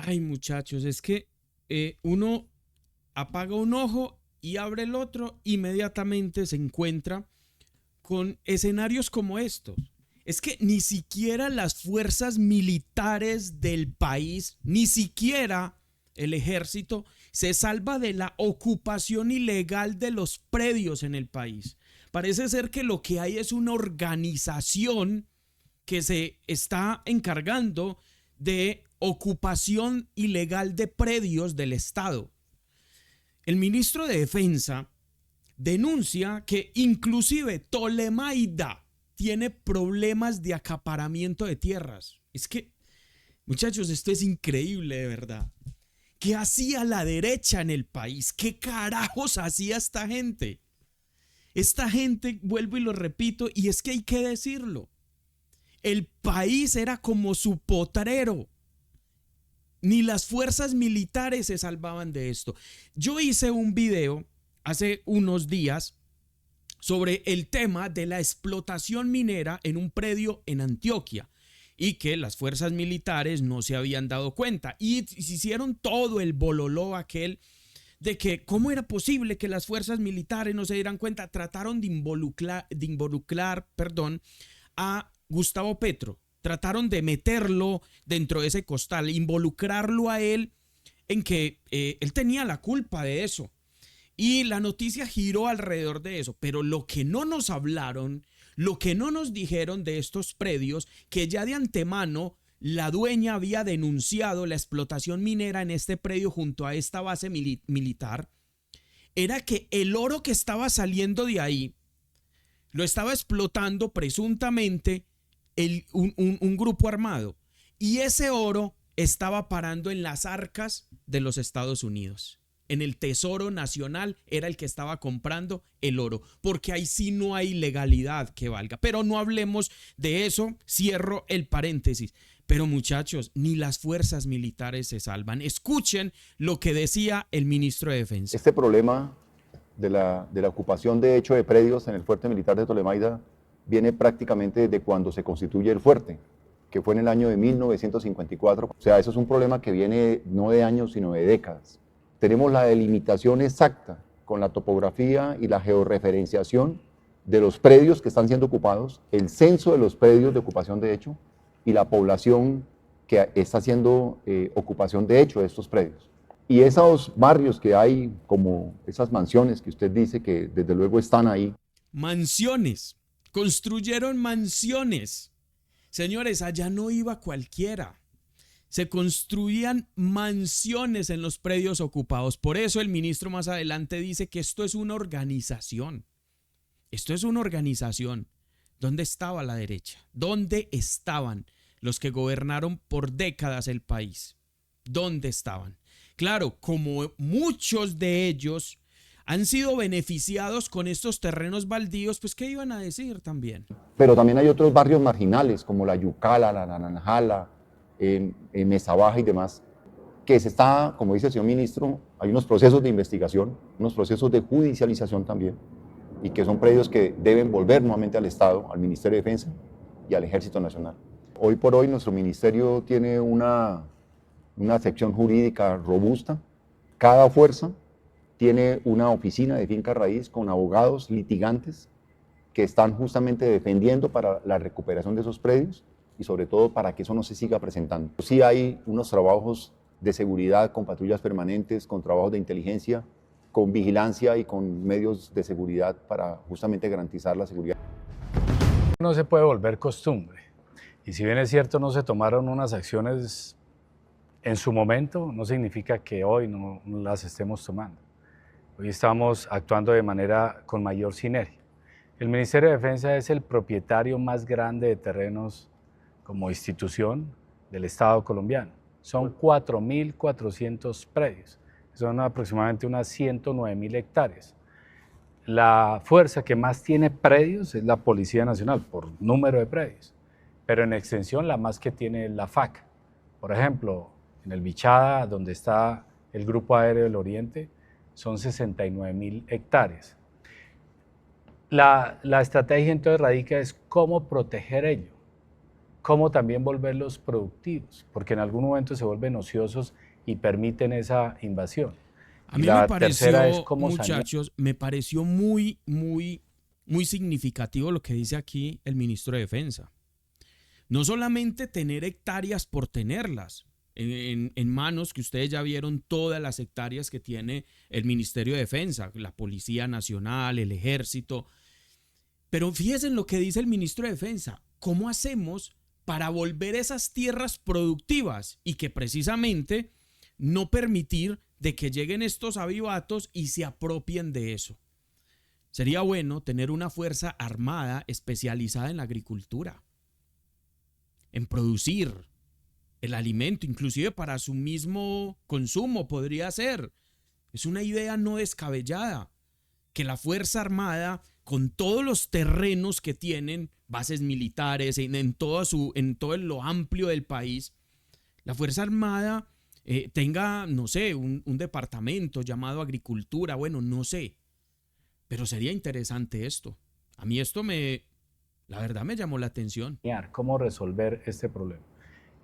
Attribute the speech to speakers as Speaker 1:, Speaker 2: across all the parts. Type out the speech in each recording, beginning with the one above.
Speaker 1: Ay, muchachos, es que uno apaga un ojo y abre el otro, inmediatamente se encuentra con escenarios como estos. Es que ni siquiera las fuerzas militares del país, ni siquiera el ejército, se salva de la ocupación ilegal de los predios en el país. Parece ser que lo que hay es una organización que se está encargando de ocupación ilegal de predios del Estado. El ministro de Defensa denuncia que inclusive Tolemaida tiene problemas de acaparamiento de tierras. Es que, muchachos, esto es increíble de verdad. ¿Qué hacía la derecha en el país? ¿Qué carajos hacía esta gente? Esta gente, vuelvo y lo repito, y es que hay que decirlo, el país era como su potrero. Ni las fuerzas militares se salvaban de esto. Yo hice un video hace unos días sobre el tema de la explotación minera en un predio en Antioquia y que las fuerzas militares no se habían dado cuenta y se hicieron todo el bololó aquel de que cómo era posible que las fuerzas militares no se dieran cuenta. Trataron de involucrar a Gustavo Petro. Trataron de meterlo dentro de ese costal, involucrarlo a él en que él tenía la culpa de eso. Y la noticia giró alrededor de eso. Pero lo que no nos hablaron, lo que no nos dijeron de estos predios, que ya de antemano la dueña había denunciado la explotación minera en este predio junto a esta base militar, era que el oro que estaba saliendo de ahí lo estaba explotando presuntamente un grupo armado. Y ese oro estaba parando en las arcas de los Estados Unidos. En el Tesoro Nacional era el que estaba comprando el oro, porque ahí sí no hay legalidad que valga. Pero no hablemos de eso, cierro el paréntesis. Pero muchachos, ni las fuerzas militares se salvan. Escuchen lo que decía el ministro de Defensa.
Speaker 2: Este problema de la ocupación de hecho de predios en el fuerte militar de Tolemaida viene prácticamente desde cuando se constituye el fuerte, que fue en el año de 1954. O sea, eso es un problema que viene no de años, sino de décadas. Tenemos la delimitación exacta con la topografía y la georreferenciación de los predios que están siendo ocupados, el censo de los predios de ocupación de hecho y la población que está haciendo ocupación de hecho de estos predios. Y esos barrios que hay, como esas mansiones que usted dice que desde luego están ahí.
Speaker 1: Mansiones, construyeron mansiones. Señores, allá no iba cualquiera. Se construían mansiones en los predios ocupados. Por eso el ministro más adelante dice que esto es una organización. Esto es una organización. ¿Dónde estaba la derecha? ¿Dónde estaban los que gobernaron por décadas el país? ¿Dónde estaban? Claro, como muchos de ellos han sido beneficiados con estos terrenos baldíos, pues ¿qué iban a decir también?
Speaker 2: Pero también hay otros barrios marginales, como la Yucala, la Naranjala, Mesa Baja y demás, que se está, como dice el señor ministro, hay unos procesos de investigación, unos procesos de judicialización también, y que son predios que deben volver nuevamente al Estado, al Ministerio de Defensa y al Ejército Nacional. Hoy por hoy nuestro ministerio tiene una sección jurídica robusta. Cada fuerza tiene una oficina de finca raíz con abogados litigantes que están justamente defendiendo para la recuperación de esos predios y sobre todo para que eso no se siga presentando. Sí hay unos trabajos de seguridad con patrullas permanentes, con trabajos de inteligencia, con vigilancia y con medios de seguridad para justamente garantizar la seguridad.
Speaker 3: No se puede volver costumbre. Y si bien es cierto, no se tomaron unas acciones en su momento, no significa que hoy no las estemos tomando. Hoy estamos actuando de manera con mayor sinergia. El Ministerio de Defensa es el propietario más grande de terrenos como institución del Estado colombiano. Son 4.400 predios, son aproximadamente unas 109.000 hectáreas. La fuerza que más tiene predios es la Policía Nacional, por número de predios, pero en extensión la más que tiene la FAC. Por ejemplo, en el Bichada, donde está el Grupo Aéreo del Oriente, son 69.000 hectáreas. La estrategia entonces radica es cómo proteger ello, cómo también volverlos productivos, porque en algún momento se vuelven ociosos y permiten esa invasión.
Speaker 1: A mí
Speaker 3: la
Speaker 1: me pareció,
Speaker 3: tercera es cómo sanear.
Speaker 1: muchachos, me pareció muy significativo lo que dice aquí el ministro de Defensa. No solamente tener hectáreas por tenerlas en manos, que ustedes ya vieron todas las hectáreas que tiene el Ministerio de Defensa, la Policía Nacional, el Ejército. Pero fíjense en lo que dice el ministro de Defensa. ¿Cómo hacemos para volver esas tierras productivas y que precisamente no permitir de que lleguen estos avivatos y se apropien de eso? Sería bueno tener una fuerza armada especializada en la agricultura, en producir el alimento, inclusive para su mismo consumo podría ser. Es una idea no descabellada, que la Fuerza Armada, con todos los terrenos que tienen, bases militares, en todo lo amplio del país, la Fuerza Armada tenga, no sé, un departamento llamado Agricultura, bueno, no sé, pero sería interesante esto. A mí la verdad me llamó la atención.
Speaker 3: Cómo resolver este problema.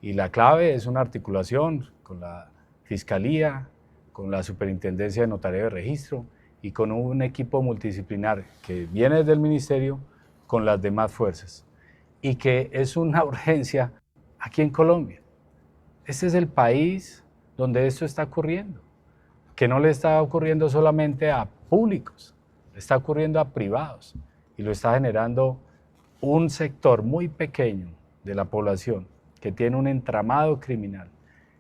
Speaker 3: Y la clave es una articulación con la Fiscalía, con la Superintendencia de Notaría de Registro y con un equipo multidisciplinar que viene desde el Ministerio con las demás fuerzas. Y que es una urgencia aquí en Colombia. Este es el país donde esto está ocurriendo, que no le está ocurriendo solamente a públicos, le está ocurriendo a privados y lo está generando un sector muy pequeño de la población que tiene un entramado criminal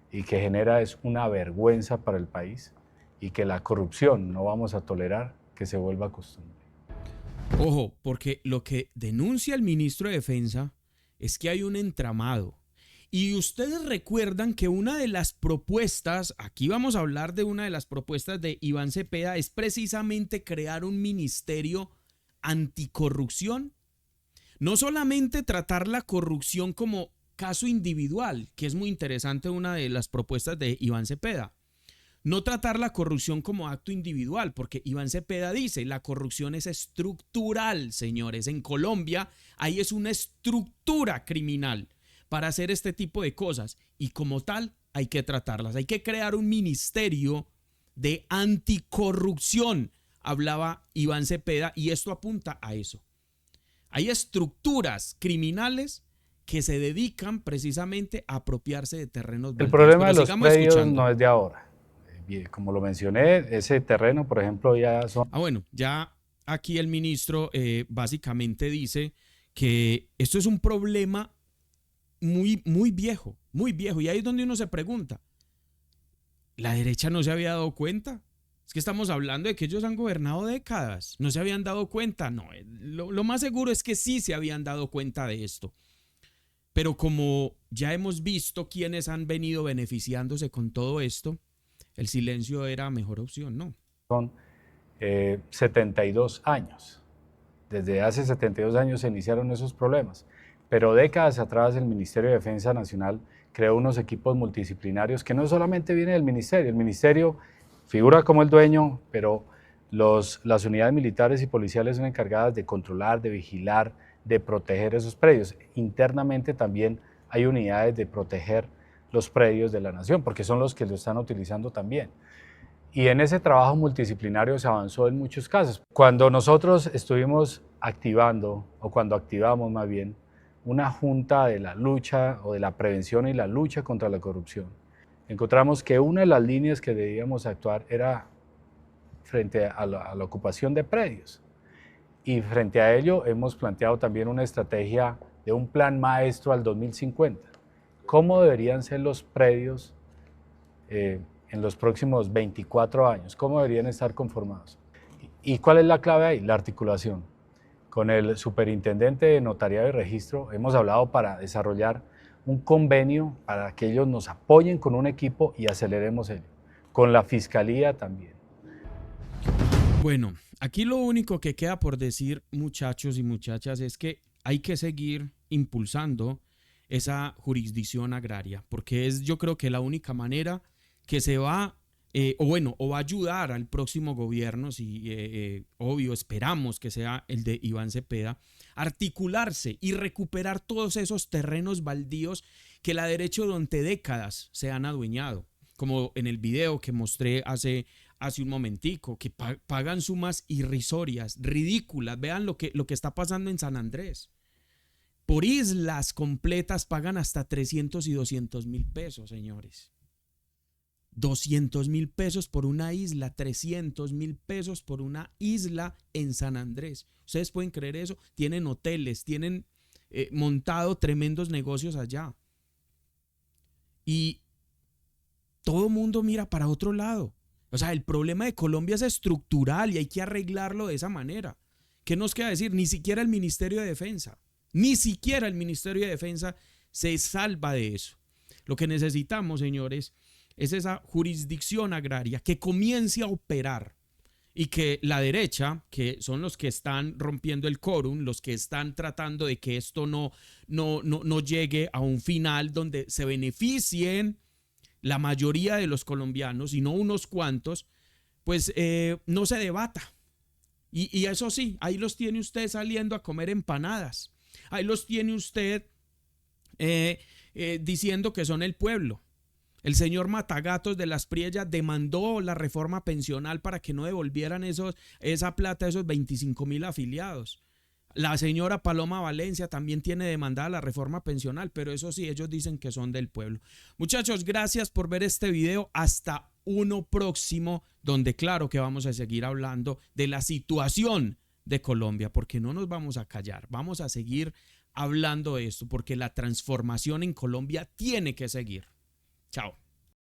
Speaker 3: y que genera es una vergüenza para el país y que la corrupción no vamos a tolerar que se vuelva costumbre.
Speaker 1: Ojo, porque lo que denuncia el ministro de Defensa es que hay un entramado. Y ustedes recuerdan que una de las propuestas, aquí vamos a hablar de una de las propuestas de Iván Cepeda, es precisamente crear un ministerio anticorrupción. No solamente tratar la corrupción como caso individual, que es muy interesante una de las propuestas de Iván Cepeda. No tratar la corrupción como acto individual, porque Iván Cepeda dice, la corrupción es estructural, señores. En Colombia ahí es una estructura criminal para hacer este tipo de cosas y como tal hay que tratarlas. Hay que crear un ministerio de anticorrupción, hablaba Iván Cepeda, y esto apunta a eso. Hay estructuras criminales que se dedican precisamente a apropiarse de terrenos baldíos.
Speaker 3: El problema de los predios no es de ahora. Como lo mencioné, ese terreno, por ejemplo, ya son...
Speaker 1: Bueno, ya aquí el ministro básicamente dice que esto es un problema muy viejo, y ahí es donde uno se pregunta, ¿la derecha no se había dado cuenta? Es que estamos hablando de que ellos han gobernado décadas, ¿no se habían dado cuenta? No, lo más seguro es que sí se habían dado cuenta de esto. Pero como ya hemos visto quiénes han venido beneficiándose con todo esto, el silencio era mejor opción, ¿no?
Speaker 3: Son 72 años. Desde hace 72 años se iniciaron esos problemas. Pero décadas atrás el Ministerio de Defensa Nacional creó unos equipos multidisciplinarios que no solamente vienen del Ministerio. El Ministerio figura como el dueño, pero las unidades militares y policiales son encargadas de controlar, de vigilar, de proteger esos predios. Internamente también hay unidades de proteger los predios de la nación, porque son los que lo están utilizando también. Y en ese trabajo multidisciplinario se avanzó en muchos casos. Cuando nosotros estuvimos activando, o cuando activamos más bien, una junta de la lucha o de la prevención y la lucha contra la corrupción, encontramos que una de las líneas que debíamos actuar era frente a la ocupación de predios. Y frente a ello hemos planteado también una estrategia de un plan maestro al 2050. ¿Cómo deberían ser los predios en los próximos 24 años? ¿Cómo deberían estar conformados? ¿Y cuál es la clave ahí? La articulación. Con el superintendente de Notariado y Registro hemos hablado para desarrollar un convenio para que ellos nos apoyen con un equipo y aceleremos ello. Con la Fiscalía también.
Speaker 1: Bueno, aquí lo único que queda por decir, muchachos y muchachas, es que hay que seguir impulsando esa jurisdicción agraria, porque es, yo creo que la única manera que se va o va a ayudar al próximo gobierno, si obvio, esperamos que sea el de Iván Cepeda, articularse y recuperar todos esos terrenos baldíos que la derecha durante décadas se han adueñado, como en el video que mostré hace un momentico, que pagan sumas irrisorias, ridículas. Vean lo que está pasando en San Andrés. Por islas completas pagan hasta 300 y 200 mil pesos, señores. 200 mil pesos por una isla, 300 mil pesos por una isla en San Andrés. ¿Ustedes pueden creer eso? Tienen hoteles, tienen montado tremendos negocios allá. Y todo mundo mira para otro lado. O sea, el problema de Colombia es estructural y hay que arreglarlo de esa manera. ¿Qué nos queda decir? Ni siquiera el Ministerio de Defensa, se salva de eso. Lo que necesitamos, señores, es esa jurisdicción agraria que comience a operar y que la derecha, que son los que están rompiendo el quórum, los que están tratando de que esto no llegue a un final donde se beneficien la mayoría de los colombianos y no unos cuantos, pues no se debata. Y eso sí, ahí los tiene usted saliendo a comer empanadas. Ahí los tiene usted diciendo que son el pueblo. El señor Matagatos de Las Priellas demandó la reforma pensional para que no devolvieran esa plata a esos 25.000 afiliados. La señora Paloma Valencia también tiene demandada la reforma pensional, pero eso sí, ellos dicen que son del pueblo. Muchachos, gracias por ver este video. Hasta uno próximo, donde claro que vamos a seguir hablando de la situación de Colombia, porque no nos vamos a callar, vamos a seguir hablando de esto, porque la transformación en Colombia tiene que seguir. Chao.